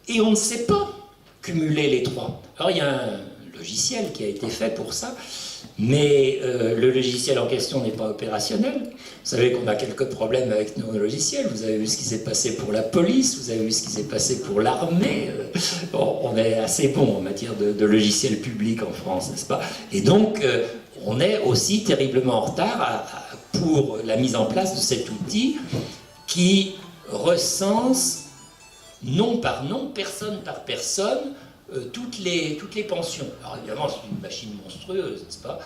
Et on ne sait pas cumuler les trois. Alors il y a un logiciel qui a été fait pour ça, mais le logiciel en question n'est pas opérationnel. Vous savez qu'on a quelques problèmes avec nos logiciels. Vous avez vu ce qui s'est passé pour la police, vous avez vu ce qui s'est passé pour l'armée. Bon, on est assez bon en matière de logiciels publics en France, n'est-ce pas? Et donc, on est aussi terriblement en retard pour la mise en place de cet outil qui recense nom par nom, personne par personne, toutes les pensions. Alors évidemment, c'est une machine monstrueuse, n'est-ce pas?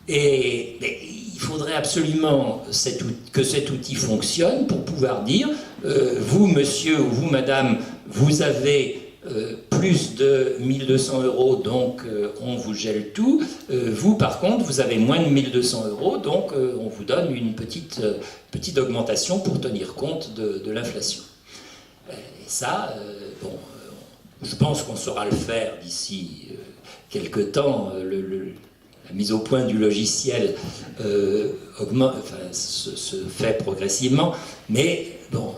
Mais il faudrait absolument que cet outil fonctionne pour pouvoir dire vous, monsieur, ou vous, madame, vous avez plus de 1200 €, donc on vous gèle tout. Vous, par contre, vous avez moins de 1200 €, donc on vous donne une petite augmentation pour tenir compte de l'inflation. Et ça, bon, je pense qu'on saura le faire d'ici quelque temps. La mise au point du logiciel se fait progressivement, mais bon,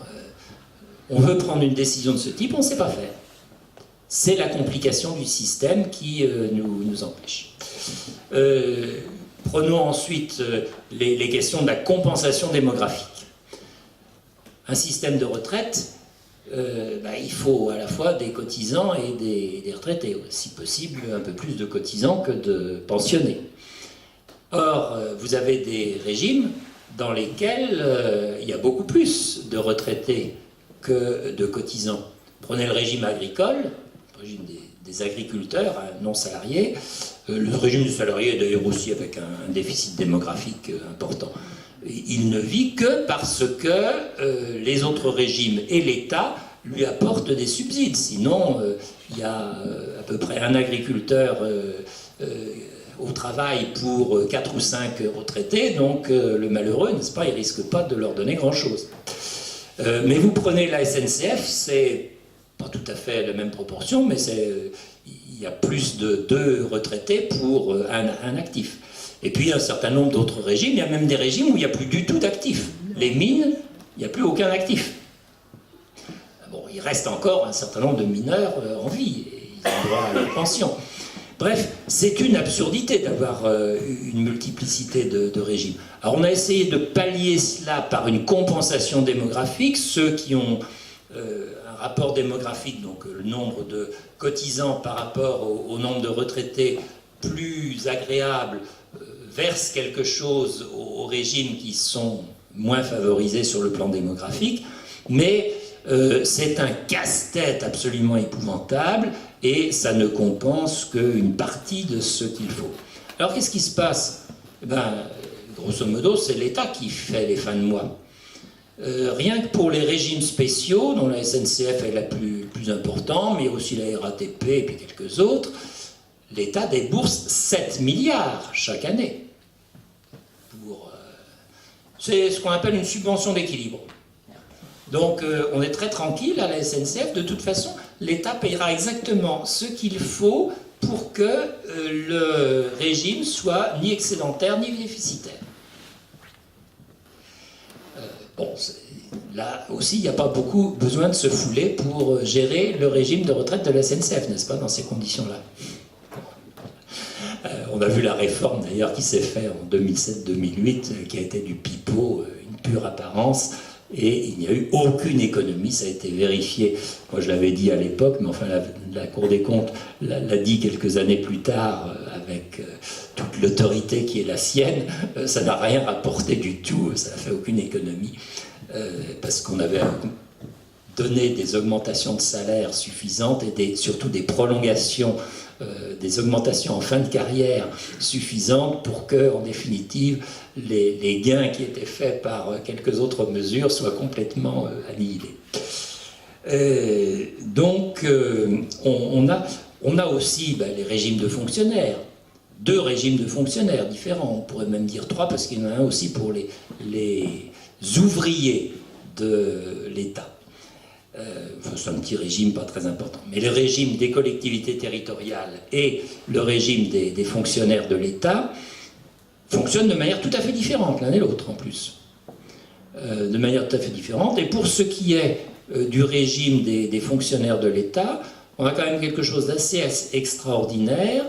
on veut prendre une décision de ce type, on ne sait pas faire. C'est la complication du système qui nous empêche. Prenons ensuite les questions de la compensation démographique. Un système de retraite, il faut à la fois des cotisants et des retraités, si possible un peu plus de cotisants que de pensionnés. Or, vous avez des régimes dans lesquels il y a beaucoup plus de retraités que de cotisants. Prenez le régime agricole, le régime des agriculteurs non salariés. Le régime des salariés est d'ailleurs aussi avec un déficit démographique important. Il ne vit que parce que les autres régimes et l'État lui apportent des subsides. Sinon, il y a à peu près un agriculteur au travail pour 4 ou 5 retraités, donc le malheureux, n'est-ce pas, il ne risque pas de leur donner grand-chose. Mais vous prenez la SNCF, c'est pas tout à fait la même proportion, mais il y a plus de 2 retraités pour un actif. Et puis un certain nombre d'autres régimes, il y a même des régimes où il n'y a plus du tout d'actifs. Les mines, il n'y a plus aucun actif. Bon, il reste encore un certain nombre de mineurs en vie, et ils ont droit à leur pension. Bref, c'est une absurdité d'avoir une multiplicité de régimes. Alors on a essayé de pallier cela par une compensation démographique. Ceux qui ont un rapport démographique, donc le nombre de cotisants par rapport au nombre de retraités plus agréable, versent quelque chose aux régimes qui sont moins favorisés sur le plan démographique, mais c'est un casse-tête absolument épouvantable et ça ne compense qu'une partie de ce qu'il faut. Alors qu'est-ce qui se passe? Grosso modo, c'est l'État qui fait les fins de mois. Rien que pour les régimes spéciaux, dont la SNCF est la plus importante, mais aussi la RATP et puis quelques autres, l'État débourse 7 milliards chaque année. C'est ce qu'on appelle une subvention d'équilibre. Donc on est très tranquille à la SNCF. De toute façon, l'État payera exactement ce qu'il faut pour que le régime soit ni excédentaire ni déficitaire. Là aussi, il n'y a pas beaucoup besoin de se fouler pour gérer le régime de retraite de la SNCF, n'est-ce pas, dans ces conditions-là. On a vu la réforme d'ailleurs qui s'est faite en 2007-2008, qui a été du pipeau, une pure apparence, et il n'y a eu aucune économie, ça a été vérifié. Moi je l'avais dit à l'époque, mais enfin la Cour des comptes l'a dit quelques années plus tard, avec toute l'autorité qui est la sienne, ça n'a rien rapporté du tout, ça n'a fait aucune économie, parce qu'on avait donné des augmentations de salaire suffisantes et surtout des prolongations, des augmentations en fin de carrière suffisantes pour que, en définitive, les gains qui étaient faits par quelques autres mesures soient complètement annihilés. Donc, on a aussi les régimes de fonctionnaires, 2 régimes de fonctionnaires différents, on pourrait même dire 3, parce qu'il y en a un aussi pour les ouvriers de l'État. C'est un petit régime pas très important. Mais le régime des collectivités territoriales et le régime des fonctionnaires de l'État fonctionnent de manière tout à fait différente l'un et l'autre en plus. De manière tout à fait différente. Et pour ce qui est du régime des fonctionnaires de l'État, on a quand même quelque chose d'assez extraordinaire.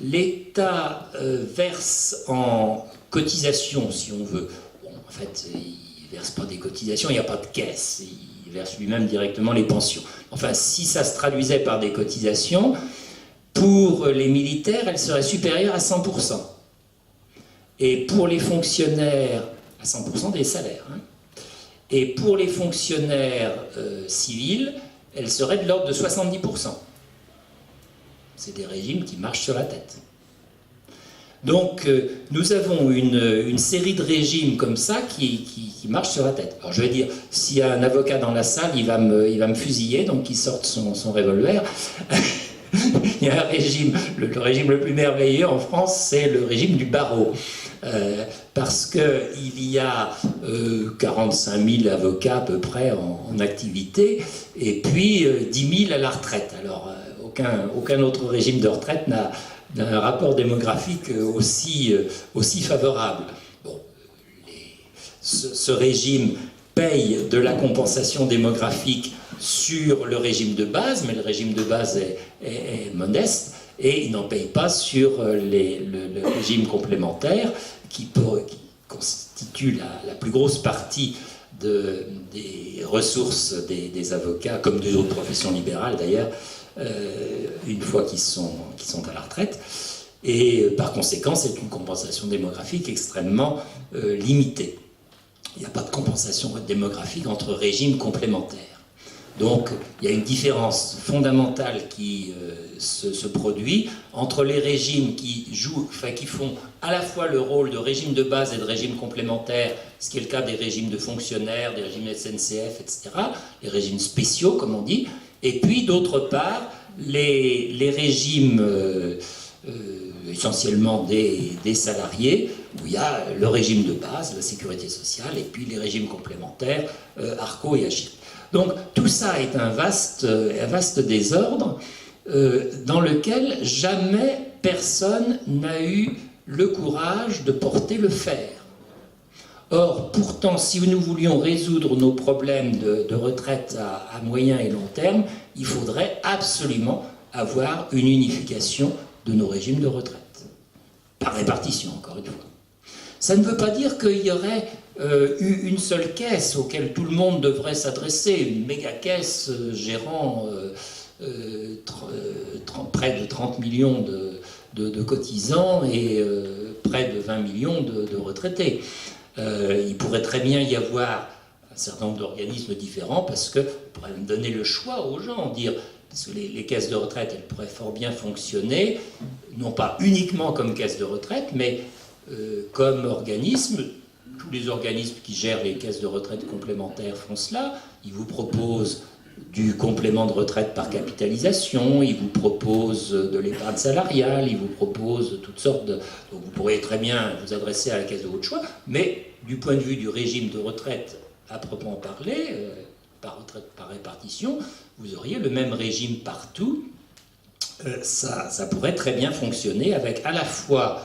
L'État verse en cotisation, si on veut. Bon, en fait, il ne verse pas des cotisations, il n'y a pas de caisse. Il verse lui-même directement les pensions. Enfin, si ça se traduisait par des cotisations, pour les militaires, elle serait supérieure à 100%. Et pour les fonctionnaires, à 100% des salaires. Hein. Et pour les fonctionnaires civils, elle serait de l'ordre de 70%. C'est des régimes qui marchent sur la tête. Donc, nous avons une série de régimes comme ça qui marchent sur la tête. Alors, je vais dire, s'il y a un avocat dans la salle, il va me fusiller, donc il sorte son revolver. Il y a un régime, le régime le plus merveilleux en France, c'est le régime du barreau. Parce qu'il y a 45 000 avocats à peu près en activité, et puis 10 000 à la retraite. Alors, aucun autre régime de retraite n'a un rapport démographique aussi favorable. Bon, ce régime paye de la compensation démographique sur le régime de base, mais le régime de base est modeste, et il n'en paye pas sur le régime complémentaire qui constitue la plus grosse partie des ressources des avocats, comme des autres professions libérales d'ailleurs, une fois qu'ils sont à la retraite. Et par conséquent, c'est une compensation démographique extrêmement limitée. Il n'y a pas de compensation démographique entre régimes complémentaires. Donc, il y a une différence fondamentale qui se produit entre les régimes qui font à la fois le rôle de régime de base et de régime complémentaire, ce qui est le cas des régimes de fonctionnaires, des régimes SNCF, etc., les régimes spéciaux, comme on dit, et puis, d'autre part, les régimes essentiellement des salariés, où il y a le régime de base, la sécurité sociale, et puis les régimes complémentaires, ARCO et AGIRC. Donc tout ça est un vaste désordre dans lequel jamais personne n'a eu le courage de porter le fer. Or, pourtant, si nous voulions résoudre nos problèmes de retraite à moyen et long terme, il faudrait absolument avoir une unification de nos régimes de retraite. Par répartition, encore une fois. Ça ne veut pas dire qu'il y aurait une seule caisse auquel tout le monde devrait s'adresser, une méga caisse gérant près de 30 millions de cotisants et près de 20 millions de retraités. Il pourrait très bien y avoir un certain nombre d'organismes différents parce qu'on pourrait me donner le choix aux gens, dire, parce que les caisses de retraite, elles pourraient fort bien fonctionner, non pas uniquement comme caisse de retraite, mais comme organisme. Tous les organismes qui gèrent les caisses de retraite complémentaires font cela. Ils vous proposent du complément de retraite par capitalisation, ils vous proposent de l'épargne salariale, ils vous proposent toutes sortes de... Donc vous pourrez très bien vous adresser à la caisse de votre choix, mais du point de vue du régime de retraite à proprement parler, par retraite par répartition, vous auriez le même régime partout. Ça pourrait très bien fonctionner avec à la fois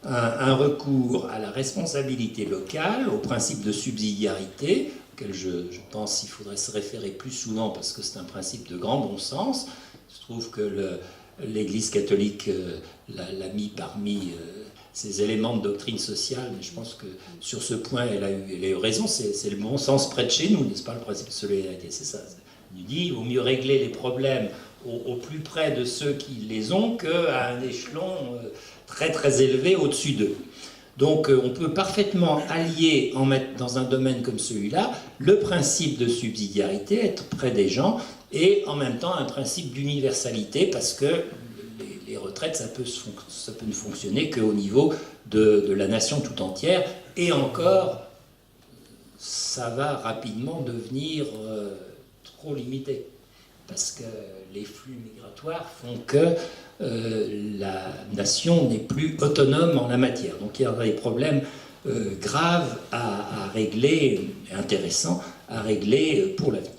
un recours à la responsabilité locale, au principe de subsidiarité, auquel je pense qu'il faudrait se référer plus souvent parce que c'est un principe de grand bon sens. Je trouve que l'Église catholique l'a mis parmi ces éléments de doctrine sociale, mais je pense que sur ce point, elle a eu raison, c'est le bon sens près de chez nous, n'est-ce pas, le principe de solidarité, c'est ça. Il nous dit, il vaut mieux régler les problèmes au plus près de ceux qui les ont qu'à un échelon très très élevé au-dessus d'eux. Donc on peut parfaitement allier, dans un domaine comme celui-là, le principe de subsidiarité, être près des gens, et en même temps un principe d'universalité, parce que les retraites, ça peut ne fonctionner qu'au niveau de la nation tout entière, et encore, ça va rapidement devenir trop limité, parce que les flux migratoires font que la nation n'est plus autonome en la matière. Donc il y aura des problèmes graves à régler, et intéressants à régler pour l'avenir.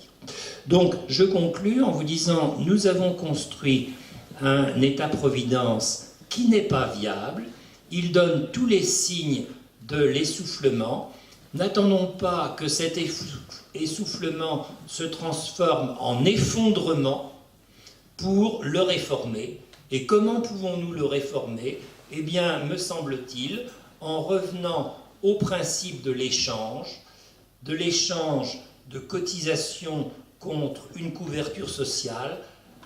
Donc je conclus en vous disant, nous avons construit un État-providence qui n'est pas viable, il donne tous les signes de l'essoufflement. N'attendons pas que cet essoufflement se transforme en effondrement pour le réformer. Et comment pouvons-nous le réformer? Eh bien, me semble-t-il, en revenant au principe de l'échange de cotisation contre une couverture sociale,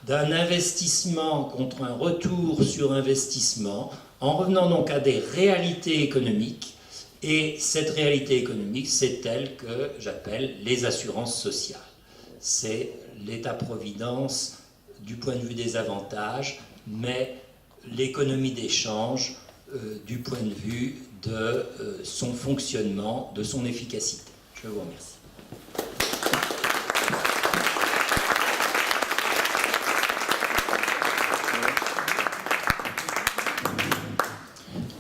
d'un investissement contre un retour sur investissement, en revenant donc à des réalités économiques. Et cette réalité économique, c'est elle que j'appelle les assurances sociales. C'est l'État-providence du point de vue des avantages, mais l'économie d'échange du point de vue de son fonctionnement, de son efficacité. Je vous remercie.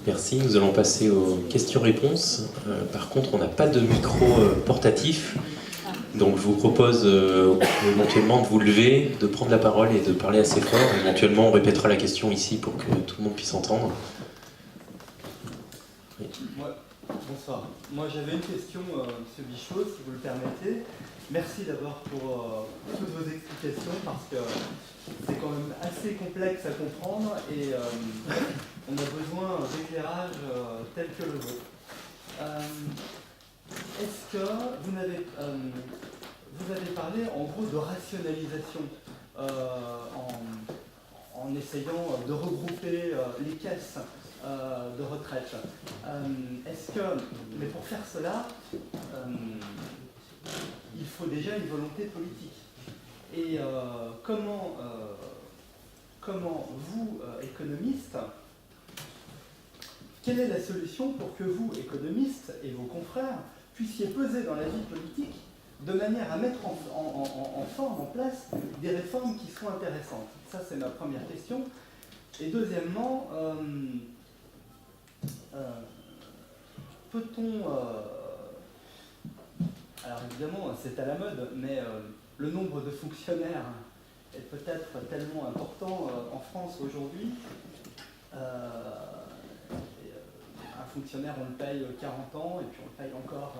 Merci, nous allons passer aux questions-réponses. Par contre, on n'a pas de micro portatif, donc je vous propose éventuellement de vous lever, de prendre la parole et de parler assez fort. Éventuellement, on répétera la question ici pour que tout le monde puisse entendre. Oui. Bonsoir. Moi, j'avais une question, M. Bichot, si vous le permettez. Merci d'abord pour toutes vos explications, parce que c'est quand même assez complexe à comprendre et on a besoin d'éclairage tel que le vôtre. Est-ce que vous avez parlé en gros de rationalisation en essayant de regrouper les caisses de retraite. Mais pour faire cela, il faut déjà une volonté politique. Et comment vous, économistes, quelle est la solution pour que vous, économistes, et vos confrères, puissiez peser dans la vie politique de manière à mettre en forme, en place, des réformes qui soient intéressantes? Ça, c'est ma première question. Et deuxièmement, peut-on... alors évidemment, c'est à la mode, mais le nombre de fonctionnaires est peut-être tellement important en France aujourd'hui. Un fonctionnaire, on le paye 40 ans, et puis on le paye encore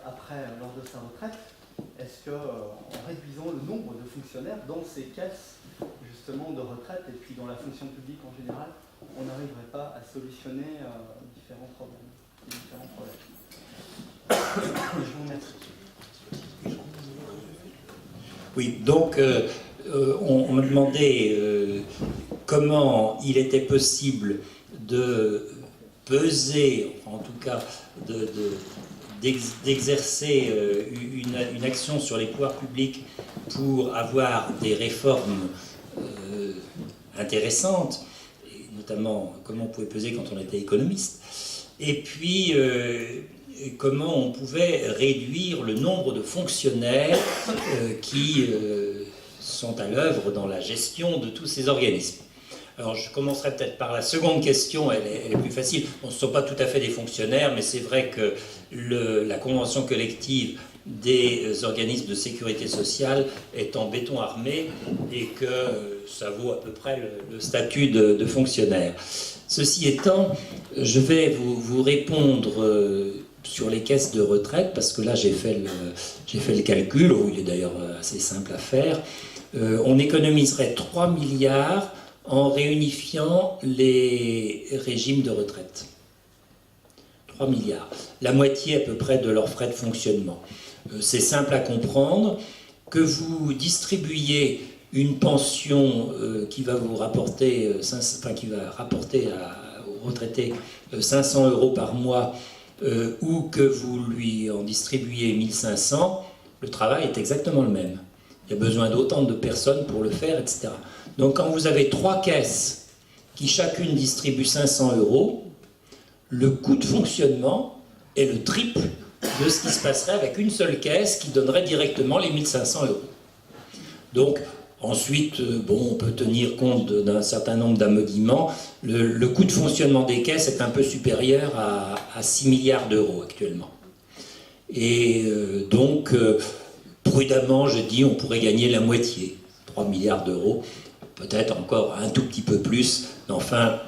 après, lors de sa retraite. Est-ce qu'en réduisant le nombre de fonctionnaires dans ces caisses, justement, de retraite, et puis dans la fonction publique en général, on n'arriverait pas à solutionner différents problèmes? Je vous remercie. Oui, donc on me demandait comment il était possible de peser, en tout cas d'exercer une action sur les pouvoirs publics pour avoir des réformes intéressantes, et notamment comment on pouvait peser quand on était économiste, et puis comment on pouvait réduire le nombre de fonctionnaires qui sont à l'œuvre dans la gestion de tous ces organismes. Alors je commencerai peut-être par la seconde question, elle est plus facile. On ne sont pas tout à fait des fonctionnaires, mais c'est vrai que la convention collective des organismes de sécurité sociale est en béton armé et que ça vaut à peu près le statut de fonctionnaire. Ceci étant, je vais vous répondre sur les caisses de retraite, parce que là j'ai fait le calcul, il est d'ailleurs assez simple à faire. On économiserait 3 milliards en réunifiant les régimes de retraite. 3 milliards. La moitié à peu près de leurs frais de fonctionnement. C'est simple à comprendre. Que vous distribuiez une pension qui va vous rapporter, qui va rapporter aux retraités 500 € par mois, ou que vous lui en distribuez 1500, le travail est exactement le même. Il y a besoin d'autant de personnes pour le faire, etc. Donc quand vous avez 3 caisses qui chacune distribuent 500 €, le coût de fonctionnement est le triple de ce qui se passerait avec une seule caisse qui donnerait directement les 1500 €. Donc ensuite, on peut tenir compte d'un certain nombre d'amodiments. Le coût de fonctionnement des caisses est un peu supérieur à 6 milliards d'euros actuellement. Et donc, prudemment, je dis, on pourrait gagner la moitié, 3 milliards d'euros, peut-être encore un tout petit peu plus, mais enfin,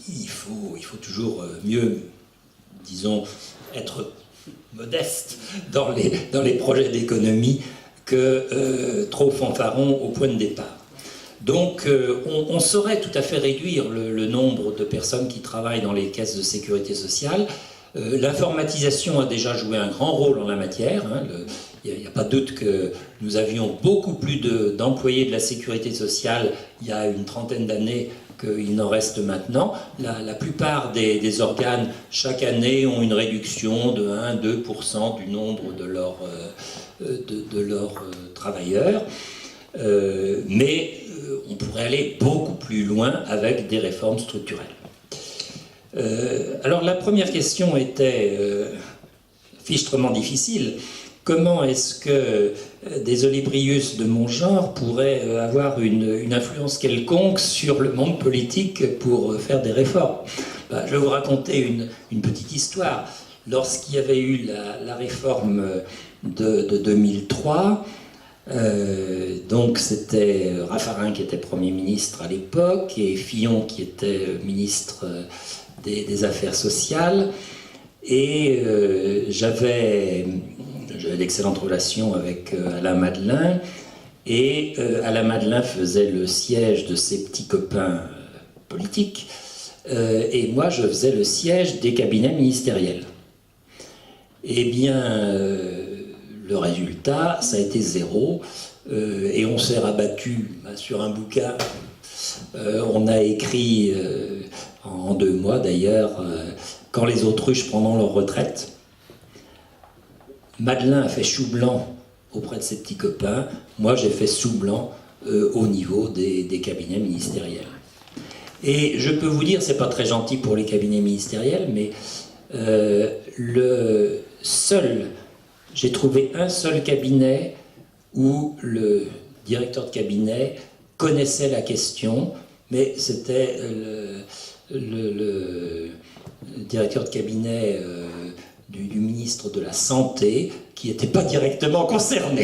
il faut toujours mieux, disons, être modeste dans les projets d'économie que trop fanfarons au point de départ. Donc on saurait tout à fait réduire le nombre de personnes qui travaillent dans les caisses de sécurité sociale. L'informatisation a déjà joué un grand rôle en la matière. Il n'y a pas de doute que nous avions beaucoup plus d'employés de la sécurité sociale il y a une trentaine d'années qu'il n'en reste maintenant. La plupart des organes, chaque année, ont une réduction de 1-2% du nombre de leurs travailleurs. Mais on pourrait aller beaucoup plus loin avec des réformes structurelles. Alors la première question était fichtrement difficile. Comment est-ce que des Olybrius de mon genre pourraient avoir une influence quelconque sur le monde politique pour faire des réformes? Je vais vous raconter une petite histoire. Lorsqu'il y avait eu la réforme de 2003, donc c'était Raffarin qui était Premier ministre à l'époque et Fillon qui était ministre des Affaires sociales, et j'avais d'excellentes relations avec Alain Madelin, et Alain Madelin faisait le siège de ses petits copains politiques, et moi je faisais le siège des cabinets ministériels. Eh bien, le résultat, ça a été 0, et on s'est rabattu sur un bouquin. On a écrit, en 2 mois d'ailleurs, Quand les autruches prendront leur retraite. Madelin a fait chou blanc auprès de ses petits copains, moi j'ai fait sous blanc au niveau des cabinets ministériels. Et je peux vous dire, c'est pas très gentil pour les cabinets ministériels, mais j'ai trouvé un seul cabinet où le directeur de cabinet connaissait la question, mais c'était le directeur de cabinet du ministre de la Santé qui n'était pas directement concerné.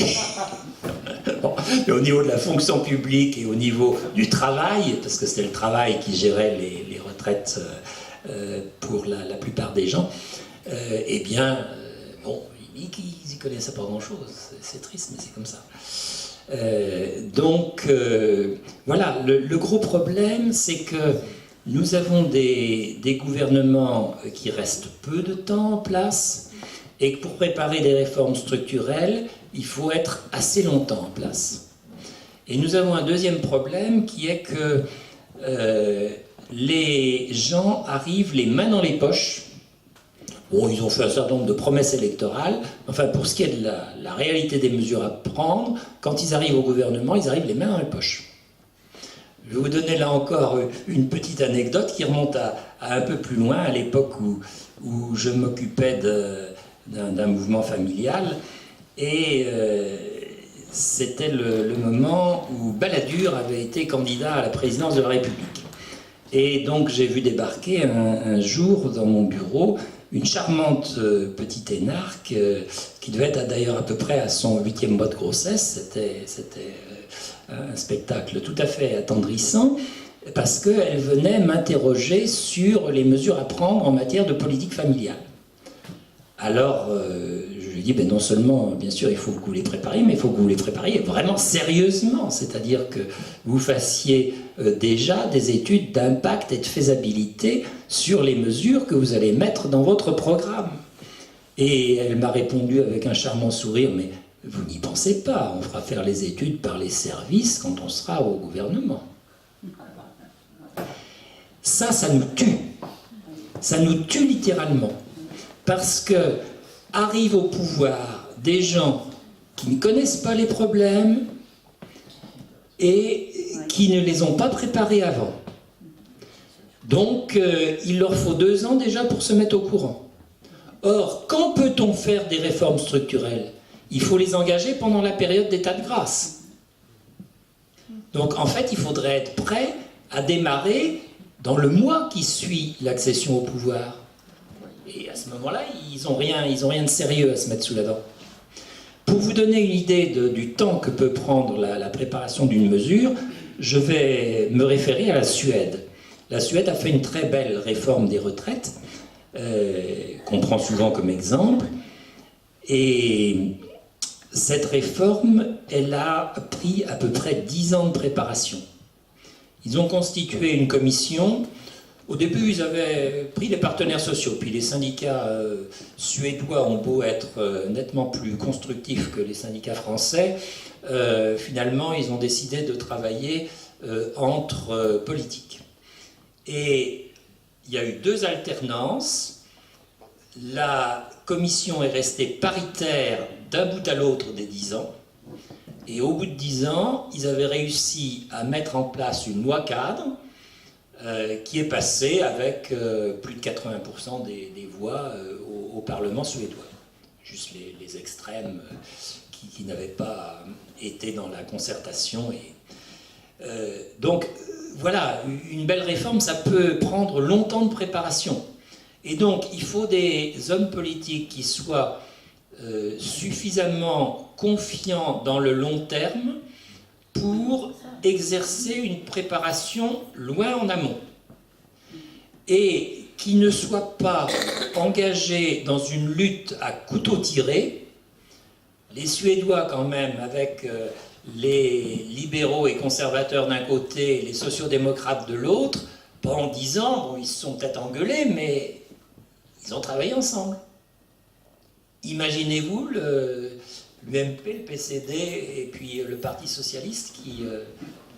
Bon, mais au niveau de la fonction publique et au niveau du travail, parce que c'était le travail qui gérait les retraites pour la plupart des gens, eh bien, bon, ils n'y connaissaient pas grand-chose. C'est triste, mais c'est comme ça. Donc, voilà, le gros problème, c'est que nous avons des gouvernements qui restent peu de temps en place, et que pour préparer des réformes structurelles, il faut être assez longtemps en place. Et nous avons un deuxième problème qui est que les gens arrivent les mains dans les poches. Bon, ils ont fait un certain nombre de promesses électorales. Enfin, pour ce qui est de la réalité des mesures à prendre, quand ils arrivent au gouvernement, ils arrivent les mains dans les poches. Je vais vous donner là encore une petite anecdote qui remonte à un peu plus loin, à l'époque où je m'occupais d'un mouvement familial. Et c'était le moment où Balladur avait été candidat à la présidence de la République. Et donc j'ai vu débarquer un jour dans mon bureau une charmante petite énarque qui devait être d'ailleurs à peu près à son 8e mois de grossesse. C'était un spectacle tout à fait attendrissant parce qu'elle venait m'interroger sur les mesures à prendre en matière de politique familiale. Alors, je lui dis, ben non seulement, bien sûr, il faut que vous les prépariez, mais il faut que vous les prépariez vraiment sérieusement, c'est-à-dire que vous fassiez déjà des études d'impact et de faisabilité sur les mesures que vous allez mettre dans votre programme. Et elle m'a répondu avec un charmant sourire, mais vous n'y pensez pas, on fera faire les études par les services quand on sera au gouvernement. Ça nous tue. Ça nous tue littéralement. Parce que arrivent au pouvoir des gens qui ne connaissent pas les problèmes et qui ne les ont pas préparés avant. Donc, il leur faut 2 ans déjà pour se mettre au courant. Or, quand peut-on faire des réformes structurelles? Il faut les engager pendant la période d'état de grâce. Donc, en fait, il faudrait être prêt à démarrer dans le mois qui suit l'accession au pouvoir. Et à ce moment-là, ils n'ont rien de sérieux à se mettre sous la dent. Pour vous donner une idée du temps que peut prendre la préparation d'une mesure, je vais me référer à la Suède. La Suède a fait une très belle réforme des retraites, qu'on prend souvent comme exemple. Et cette réforme, elle a pris à peu près 10 ans de préparation. Ils ont constitué une commission. Au début, ils avaient pris les partenaires sociaux, puis les syndicats suédois ont beau être nettement plus constructifs que les syndicats français, finalement, ils ont décidé de travailler entre politiques. Et il y a eu 2 alternances. La commission est restée paritaire d'un bout à l'autre des 10 ans. Et au bout de 10 ans, ils avaient réussi à mettre en place une loi cadre qui est passée avec plus de 80% des voix au Parlement suédois. Juste les extrêmes qui n'avaient pas été dans la concertation. Donc voilà, une belle réforme, ça peut prendre longtemps de préparation. Et donc il faut des hommes politiques qui soient suffisamment confiants dans le long terme pour exercer une préparation loin en amont et qui ne soient pas engagés dans une lutte à couteau tiré. Les Suédois quand même, avec les libéraux et conservateurs d'un côté et les sociodémocrates de l'autre, pendant 10 ans, bon, ils se sont peut-être engueulés, mais ils ont travaillé ensemble. Imaginez-vous l'UMP, le PCD et puis le Parti Socialiste qui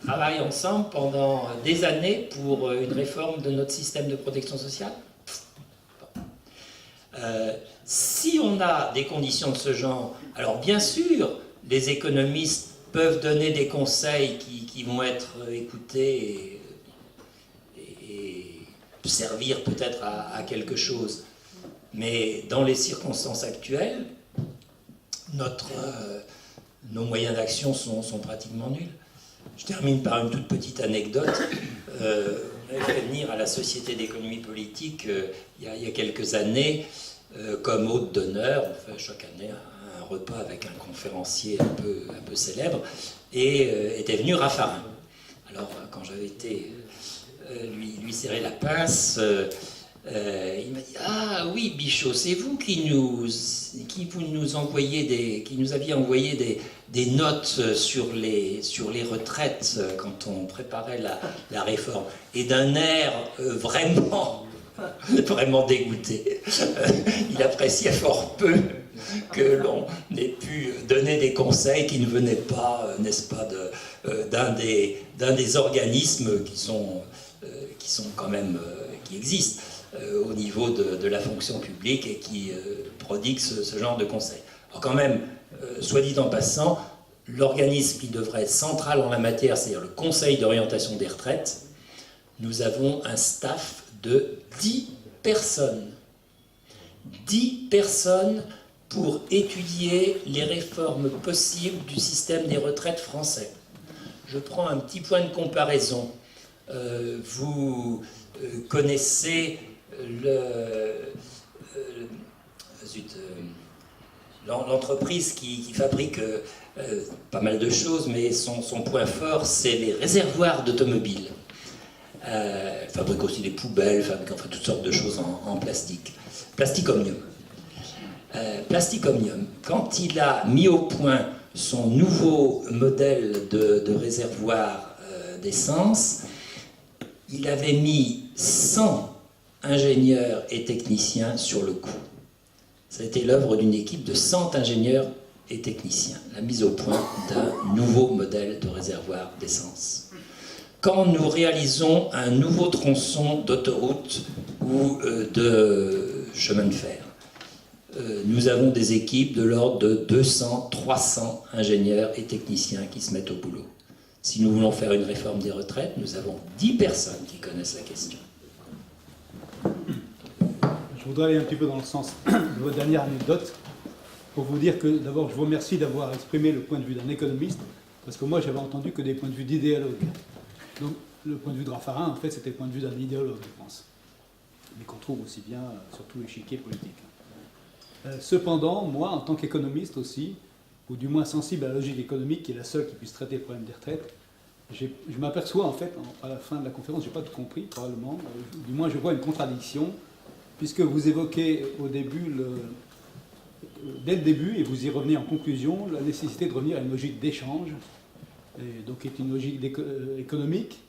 travaillent ensemble pendant des années pour une réforme de notre système de protection sociale. Si on a des conditions de ce genre, alors bien sûr, les économistes peuvent donner des conseils qui vont être écoutés et servir peut-être à quelque chose. Mais dans les circonstances actuelles, nos moyens d'action sont pratiquement nuls. Je termine par une toute petite anecdote. On avait fait venir à la Société d'économie politique il y a quelques années comme hôte d'honneur, on fait chaque année un repas avec un conférencier un peu célèbre, et était venu Raffarin. Alors quand j'avais été lui serrer la pince, il m'a dit « Ah oui, Bichot, c'est vous qui nous aviez envoyé des notes sur les retraites quand on préparait la réforme. » Et d'un air vraiment dégoûté. Il appréciait fort peu que l'on ait pu donner des conseils qui ne venaient pas, n'est-ce pas, d'un des organismes qui sont quand même, qui existent au niveau de la fonction publique et qui prodiguent ce genre de conseils. Alors quand même, soit dit en passant, l'organisme qui devrait être central en la matière, c'est-à-dire le Conseil d'orientation des retraites, nous avons un staff de 10 personnes. 10 personnes pour étudier les réformes possibles du système des retraites français. Je prends un petit point de comparaison. Vous connaissez l'entreprise qui fabrique pas mal de choses, mais son point fort, c'est les réservoirs d'automobiles. Elle fabrique aussi des poubelles, fabrique enfin toutes sortes de choses en plastique. Plasticomnium. Plasticomnium, quand il a mis au point son nouveau modèle de réservoir d'essence, il avait mis 100 ingénieurs et techniciens sur le coup. Ça a été l'œuvre d'une équipe de 100 ingénieurs et techniciens, la mise au point d'un nouveau modèle de réservoir d'essence. Quand nous réalisons un nouveau tronçon d'autoroute ou de chemin de fer, nous avons des équipes de l'ordre de 200, 300 ingénieurs et techniciens qui se mettent au boulot. Si nous voulons faire une réforme des retraites, nous avons 10 personnes qui connaissent la question. Je voudrais aller un petit peu dans le sens de votre dernière anecdote pour vous dire que d'abord je vous remercie d'avoir exprimé le point de vue d'un économiste, parce que moi j'avais entendu que des points de vue d'idéologues. Donc le point de vue de Raffarin, en fait, c'était le point de vue d'un idéologue, je pense, mais qu'on trouve aussi bien sur tout l'échiquier politique. Cependant, moi, en tant qu'économiste aussi, ou du moins sensible à la logique économique, qui est la seule qui puisse traiter le problème des retraites, je m'aperçois en fait, à la fin de la conférence, je n'ai pas tout compris probablement, du moins je vois une contradiction, puisque vous évoquez au début dès le début, et vous y revenez en conclusion, la nécessité de revenir à une logique d'échange, et donc qui est une logique économique,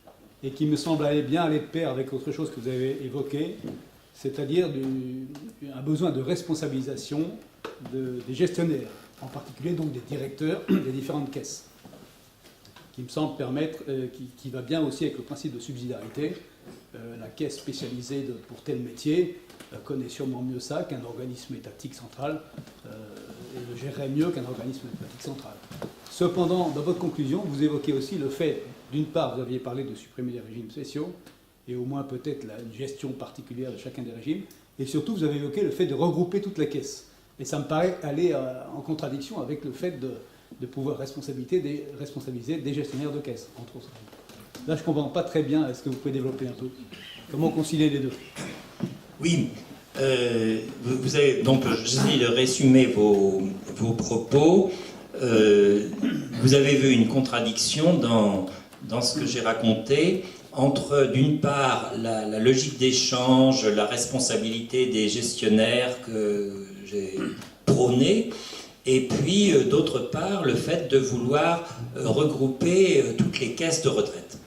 et qui me semble aller de pair avec autre chose que vous avez évoqué, c'est-à-dire un besoin de responsabilisation des gestionnaires, en particulier donc des directeurs des différentes caisses, qui me semble permettre, qui va bien aussi avec le principe de subsidiarité. La caisse spécialisée pour tel métier connaît sûrement mieux ça qu'un organisme étatique central, et le gérerait mieux qu'un organisme étatique central. Cependant, dans votre conclusion, vous évoquez aussi le fait, d'une part, vous aviez parlé de supprimer les régimes spéciaux, et au moins peut-être une gestion particulière de chacun des régimes, et surtout, vous avez évoqué le fait de regrouper toutes les caisses. Et ça me paraît aller en contradiction avec le fait de pouvoir responsabiliser des gestionnaires de caisse, entre autres. Là, je ne comprends pas très bien. Est-ce que vous pouvez développer un peu? Comment concilier les deux? Oui. Vous avez, donc, j'essaie de résumer vos propos. Vous avez vu une contradiction dans ce que j'ai raconté entre, d'une part, la logique d'échange, la responsabilité des gestionnaires que j'ai prônée, et puis, d'autre part, le fait de vouloir regrouper toutes les caisses de retraite.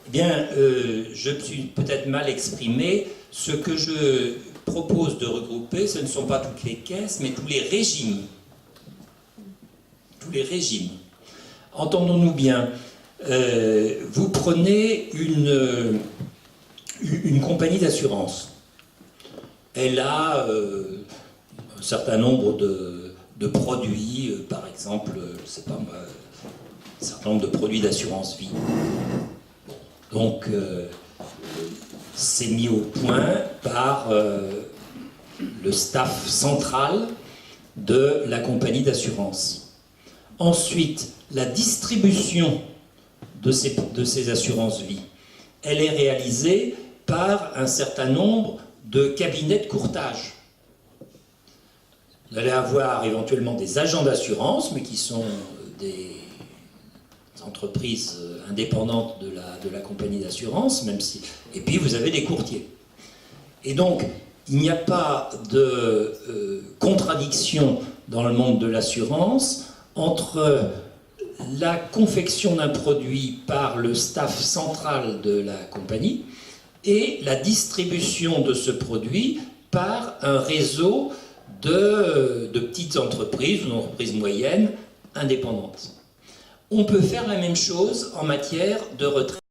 Eh bien, je me suis peut-être mal exprimé. Ce que je propose de regrouper, ce ne sont pas toutes les caisses, mais tous les régimes. Tous les régimes. Entendons-nous bien. Vous prenez une compagnie d'assurance. Elle a un certain nombre de produits, par exemple, je ne sais pas moi, un certain nombre de produits d'assurance vie. Donc, c'est mis au point par le staff central de la compagnie d'assurance. Ensuite, la distribution de ces assurances-vie, elle est réalisée par un certain nombre de cabinets de courtage. Vous allez avoir éventuellement des agents d'assurance, mais qui sont des entreprises indépendantes de la compagnie d'assurance, même si... Et puis vous avez des courtiers. Et donc, il n'y a pas de contradiction dans le monde de l'assurance entre la confection d'un produit par le staff central de la compagnie et la distribution de ce produit par un réseau de petites entreprises ou d'entreprises moyennes indépendantes. On peut faire la même chose en matière de retraite.